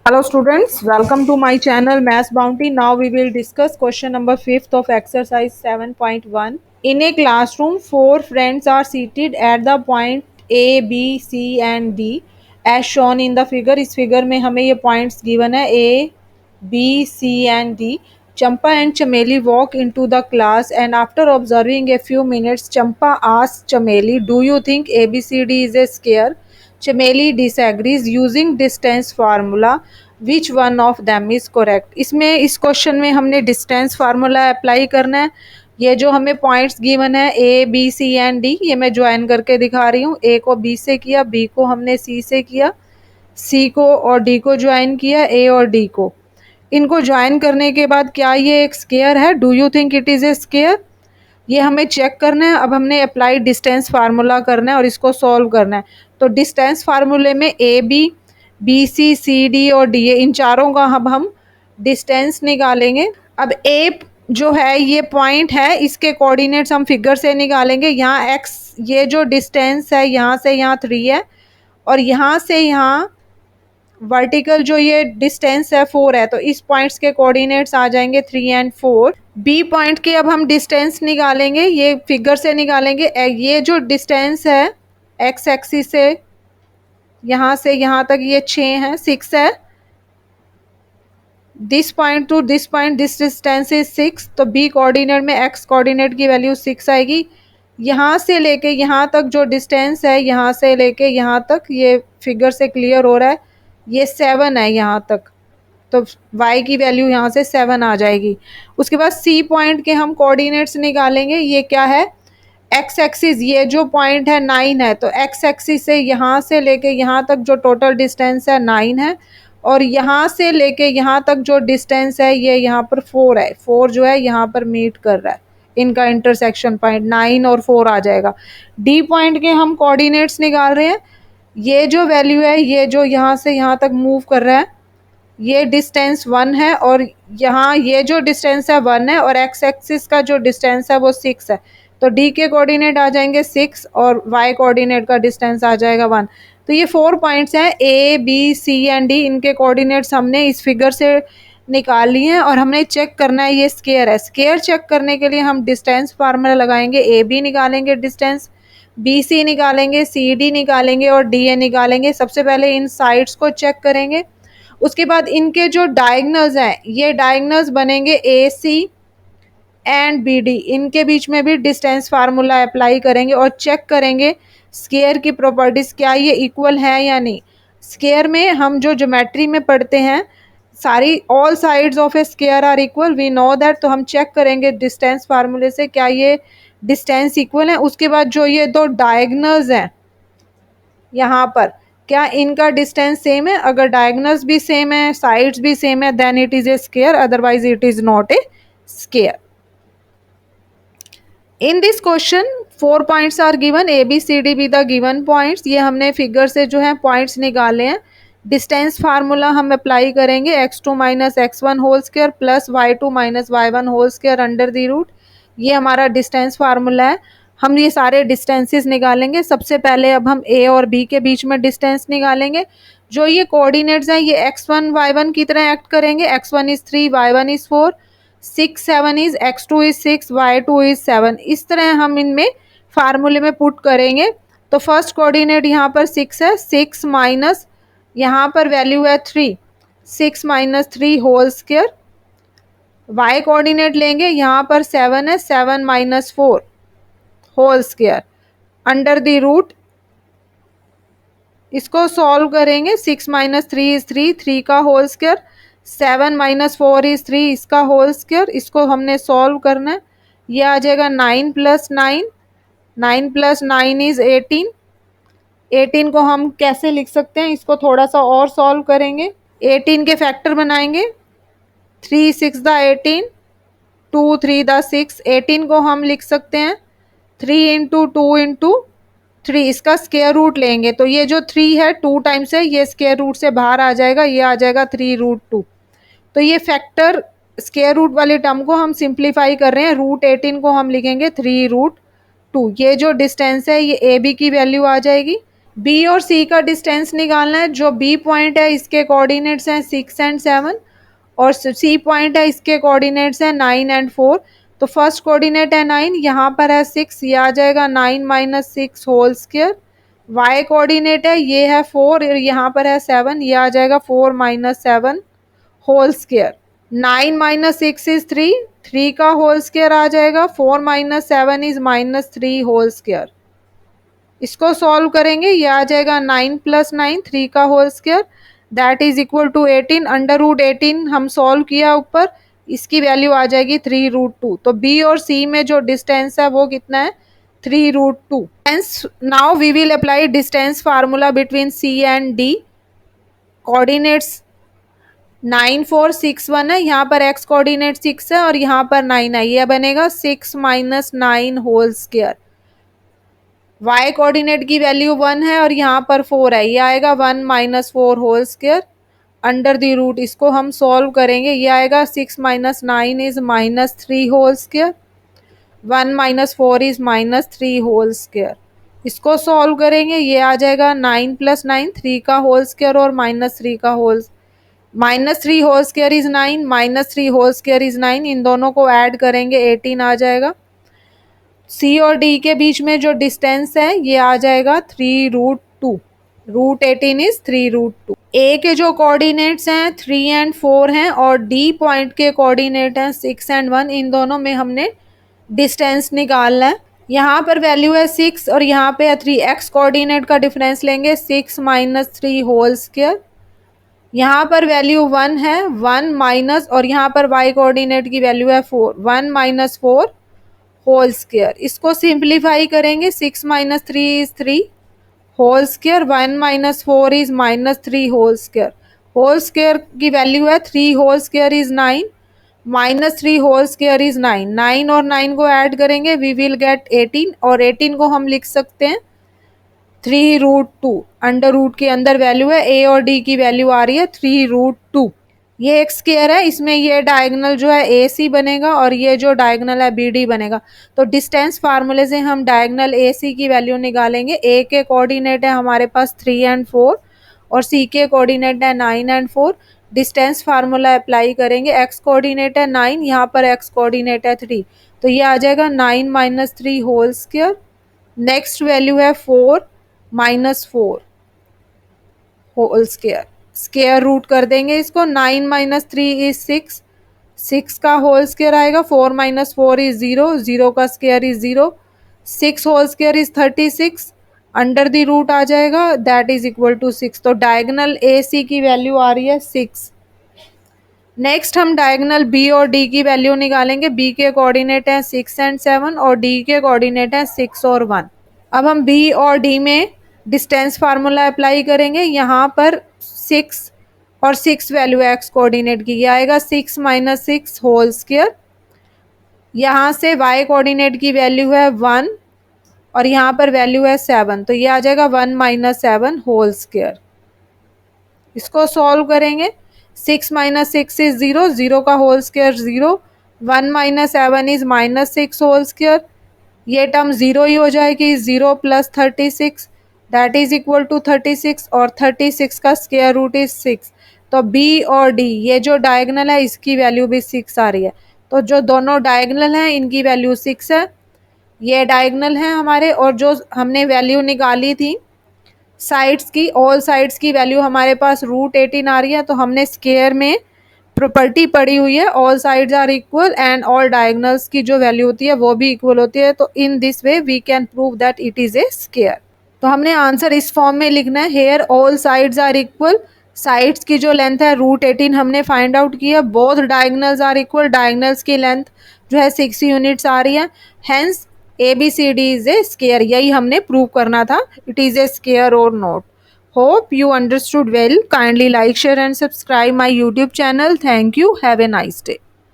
Hello students, welcome to my channel Maths Bounty. Now we will discuss question number 5th of exercise 7.1. In a classroom, four friends are seated at the point A, B, C and D as shown in the figure. इस figure में हमें ये points given है A, B, C and D. Champa and Chameli walk into the class and after observing a few minutes, Champa asks Chameli, "Do you think ABCD is a square?" Chameli disagrees using distance formula. Which one of them is correct? इसमें इस question में हमने distance formula apply करना है। ये जो हमें points given है A B C and D, ये मैं ज्वाइन करके दिखा रही हूँ। ए को बी से किया, बी को हमने सी से किया, सी को और डी को ज्वाइन किया, ए और डी को। इनको ज्वाइन करने के बाद क्या ये एक स्क्वायर है? Do you think it is a square? ये हमें चेक करना है। अब हमने अप्लाई डिस्टेंस फार्मूला करना है और इसको सॉल्व करना है। तो डिस्टेंस फार्मूले में ए बी सी डी और डी, इन चारों का अब हम डिस्टेंस निकालेंगे। अब ए जो है ये पॉइंट है, इसके कोऑर्डिनेट्स हम फिगर से निकालेंगे। यहाँ एक्स, ये जो डिस्टेंस है यहाँ से यहाँ 3 है और यहाँ से यहाँ वर्टिकल जो ये डिस्टेंस है 4 है, तो इस पॉइंट्स के कोऑर्डिनेट्स आ जाएंगे 3 एंड 4। बी पॉइंट के अब हम डिस्टेंस निकालेंगे, ये फिगर से निकालेंगे। ये जो डिस्टेंस है एक्स एक्सिस से यहाँ तक ये 6 है, 6 है। This point two this point this distance is 6, तो बी कोऑर्डिनेट में एक्स कोऑर्डिनेट की वैल्यू 6 आएगी। यहाँ से लेके यहाँ तक जो डिस्टेंस है, यहाँ से लेके यहाँ तक, ये फिगर से क्लियर हो रहा है, ये 7 है यहाँ तक, तो y की वैल्यू यहाँ से 7 आ जाएगी। उसके बाद सी पॉइंट के हम कोऑर्डिनेट्स निकालेंगे। ये क्या है? एक्स एक्सिस, ये जो पॉइंट है 9 है, तो एक्स एक्सिस से यहाँ से लेके यहाँ तक जो टोटल डिस्टेंस है 9 है और यहाँ से लेके यहाँ तक जो डिस्टेंस है ये यहाँ पर 4 है। 4 जो है यहाँ पर मीट कर रहा है, इनका इंटरसेक्शन पॉइंट 9 और 4 आ जाएगा। डी पॉइंट के हम कोऑर्डिनेट्स निकाल रहे हैं। ये जो वैल्यू है, ये जो यहाँ से यहाँ तक मूव कर रहा है, ये डिस्टेंस 1 है और यहाँ ये जो डिस्टेंस है 1 है और एक्स एक्सिस का जो डिस्टेंस है वो 6 है, तो डी के कोऑर्डिनेट आ जाएंगे 6 और वाई कोऑर्डिनेट का डिस्टेंस आ जाएगा 1। तो ये 4 पॉइंट्स हैं A B C and D, इनके कोऑर्डिनेट्स हमने इस फिगर से निकाल लिए हैं और हमने चेक करना है ये स्क्वायर है। स्क्वायर चेक करने के लिए हम डिस्टेंस फार्मूला लगाएंगे। ए बी निकालेंगे डिस्टेंस, बी सी निकालेंगे, सी डी निकालेंगे और डी ए निकालेंगे। सबसे पहले इन साइड्स को चेक करेंगे, उसके बाद इनके जो डायगनल्स हैं, ये डायगनल्स बनेंगे ए सी एंड बी डी, इनके बीच में भी डिस्टेंस फार्मूला अप्लाई करेंगे और चेक करेंगे स्क्वायर की प्रॉपर्टीज, क्या ये इक्वल है या नहीं। स्क्वायर में हम जो ज्योमेट्री में पढ़ते हैं, सारी all sides of a square are equal, we know that. तो हम चेक करेंगे डिस्टेंस फार्मूले से क्या ये डिस्टेंस इक्वल है। उसके बाद जो ये दो डायगनल्स हैं यहाँ पर, क्या इनका डिस्टेंस सेम है? अगर डायगनल्स भी सेम है, साइड्स भी सेम है, then it is a square, otherwise it is not a square. In this question 4 points are given, A B C D be the given points. ये हमने figure से जो है पॉइंट्स निकाले हैं। डिस्टेंस फार्मूला हम अप्लाई करेंगे, x2 minus x1 whole square plus y2 minus y1 whole square under the root. ये हमारा डिस्टेंस फार्मूला है। हम ये सारे डिस्टेंसेस निकालेंगे। सबसे पहले अब हम ए और बी के बीच में डिस्टेंस निकालेंगे। जो ये कोऑर्डिनेट्स हैं ये x1 y1 की तरह एक्ट करेंगे। x1 is 3, y1 is 4, 6 7 is, x2 is 6, y2 is 7। इस तरह हम इनमें फार्मूले में पुट करेंगे। तो फर्स्ट कोऑर्डिनेट यहाँ पर 6 है, 6 माइनस यहाँ पर वैल्यू है 3, 6 minus 3 whole square. y coordinate लेंगे, यहाँ पर 7 है, 7 minus 4 whole square under the root. इसको सॉल्व करेंगे। 6 माइनस 3 इज 3, 3 का होल स्क्वायर, 7 माइनस 4 इज 3, इसका होल स्क्वायर। इसको हमने सॉल्व करना है। ये आ जाएगा 9 प्लस 9, 9 प्लस 9 इज 18। 18 को हम कैसे लिख सकते हैं? इसको थोड़ा सा और सॉल्व करेंगे। 18 के फैक्टर बनाएंगे, 3 6 द 18, 2 3 द 6। 18 को हम लिख सकते हैं 3 इंटू 2 इंटू 3, इसका स्क्वायर रूट लेंगे। तो ये जो 3 है 2 टाइम्स है, ये स्क्वायर रूट से बाहर आ जाएगा, ये आ जाएगा 3 रूट 2। तो ये फैक्टर स्क्वायर रूट वाले टर्म को हम सिंप्लीफाई कर रहे हैं। रूट 18 को हम लिखेंगे 3 रूट 2। ये जो डिस्टेंस है ये ए बी की वैल्यू आ जाएगी। बी और सी का डिस्टेंस निकालना है। जो बी पॉइंट है इसके कोऑर्डिनेट्स हैं 6 एंड 7 और सी पॉइंट है इसके कोऑर्डिनेट्स हैं 9 एंड 4। तो फर्स्ट कोऑर्डिनेट है 9, यहाँ पर है 6, ये आ जाएगा 9 minus 6 whole square. Y coordinate है ये है 4 और यहाँ पर है 7, ये आ जाएगा 4 minus 7 whole square. 9 minus 6 is 3, 3 का होल स्क्वायर आ जाएगा। 4 minus 7 is minus 3 whole square. इसको सॉल्व करेंगे, ये आ जाएगा 9 प्लस 9, 3 का whole square that is equal to 18। Under root 18 हम सॉल्व किया ऊपर, इसकी वैल्यू आ जाएगी 3 रूट 2। तो बी और सी में जो डिस्टेंस है वो कितना है 3 root 2। Now we will apply distance formula between C and D. Coordinates 9 4 6 1 है, यहाँ पर x कोऑर्डिनेट 6 है और यहाँ पर 9 है, यह बनेगा 6 minus 9 whole square. y coordinate की वैल्यू 1 है और यहाँ पर 4 है, ये आएगा 1 minus 4 whole square under the root. इसको हम सॉल्व करेंगे, ये आएगा 6 minus 9 is minus 3 whole square, 1 minus 4 is minus 3 whole square. इसको सॉल्व करेंगे, ये आ जाएगा 9 प्लस 9, 3 का होल स्क्वायर और माइनस 3 का whole, minus 3 whole square is 9, minus 3 whole square is 9, इन दोनों को ऐड करेंगे 18 आ जाएगा। सी और डी के बीच में जो डिस्टेंस है ये आ जाएगा 3 रूट 2, रूट 18 इज 3 रूट 2। ए के जो कोऑर्डिनेट्स हैं 3 एंड 4 हैं और डी पॉइंट के कोऑर्डिनेट हैं 6 एंड 1, इन दोनों में हमने डिस्टेंस निकालना है। यहाँ पर वैल्यू है 6 और यहाँ पे है 3, एक्स कोऑर्डिनेट का डिफरेंस लेंगे 6 माइनस 3 होल स्क्वायर। यहाँ पर वैल्यू 1 है, 1 माइनस और यहाँ पर y कोऑर्डिनेट की वैल्यू है 4, 1 माइनस 4 होल स्क्वायर। इसको सिंप्लीफाई करेंगे, 6 minus 3 is 3 whole square, 1 minus 4 is minus 3 whole square. Whole square की वैल्यू है 3 whole square is 9, minus 3 whole square is 9, 9 और 9 को ऐड करेंगे वी विल गेट 18 और 18 को हम लिख सकते हैं 3 रूट 2। अंडर रूट के अंदर वैल्यू है, ए और डी की वैल्यू आ रही है 3 रूट 2। ये एक स्क्वायर है, इसमें ये डायगोनल जो है ए सी बनेगा और ये जो डायगोनल है बी डी बनेगा। तो डिस्टेंस फार्मूले से हम डायगोनल ए सी की वैल्यू निकालेंगे। ए के कोऑर्डिनेट है हमारे पास 3 एंड 4 और सी के कोऑर्डिनेट है 9 एंड 4। डिस्टेंस फार्मूला अप्लाई करेंगे, एक्स कोऑर्डिनेट है 9, यहाँ पर एक्स कोऑर्डिनेट है 3, तो ये आ जाएगा 9 minus 3 whole square. Next value है 4 minus 4 whole square, square root कर देंगे इसको, 9 माइनस 3 इज 6, 6 का होल स्क्वायर आएगा, 4 माइनस 4 इज 0, 0 का square is 0, 6 whole square is 36, under the root आ जाएगा दैट इज इक्वल टू 6। तो डायगोनल ए सी की वैल्यू आ रही है 6। नेक्स्ट हम डायगोनल बी और डी की वैल्यू निकालेंगे। बी के कोऑर्डिनेट है 6 एंड 7 और डी के कोऑर्डिनेट है 6 और 1। अब हम बी और डी में डिस्टेंस फार्मूला अप्लाई करेंगे। यहाँ पर 6 और 6 वैल्यू है एक्स कोऑर्डिनेट की, ये आएगा 6 माइनस 6 होल स्क्वायर। यहाँ से वाई कोऑर्डिनेट की वैल्यू है 1 और यहाँ पर वैल्यू है 7, तो ये आ जाएगा 1 माइनस 7 होल स्क्वायर। इसको सॉल्व करेंगे, 6 माइनस 6 इज 0, 0 का whole square 0, 1 minus 7 is minus 6 whole square, ये टर्म 0 ही हो जाएगी, 0 plus 36 that is equal to 36 और 36 का स्क्वायर रूट इज 6। तो बी और डी ये जो डायगोनल है इसकी वैल्यू भी 6 आ रही है। तो जो दोनों डायगोनल हैं इनकी वैल्यू 6 है, ये डायगोनल है हमारे, और जो हमने वैल्यू निकाली थी साइड्स की, ऑल साइड्स की वैल्यू हमारे पास रूट 18 आ रही है। तो हमने स्क्वायर में प्रॉपर्टी पड़ी हुई है all sides are equal and all diagonals की जो वैल्यू होती है वो भी इक्वल होती है। तो in this way we can prove that it is a square. तो हमने आंसर इस फॉर्म में लिखना है, here all sides are equal, sides की जो लेंथ है रूट 18 हमने फाइंड आउट किया, both diagonals are equal, diagonals की लेंथ जो है 6 यूनिट्स आ रही है, hence ABCD is a square. यही हमने प्रूव करना था, इट इज ए स्क्वायर और not. Hope you understood well. Kindly like, share and subscribe my YouTube channel. Thank you. Have a nice day.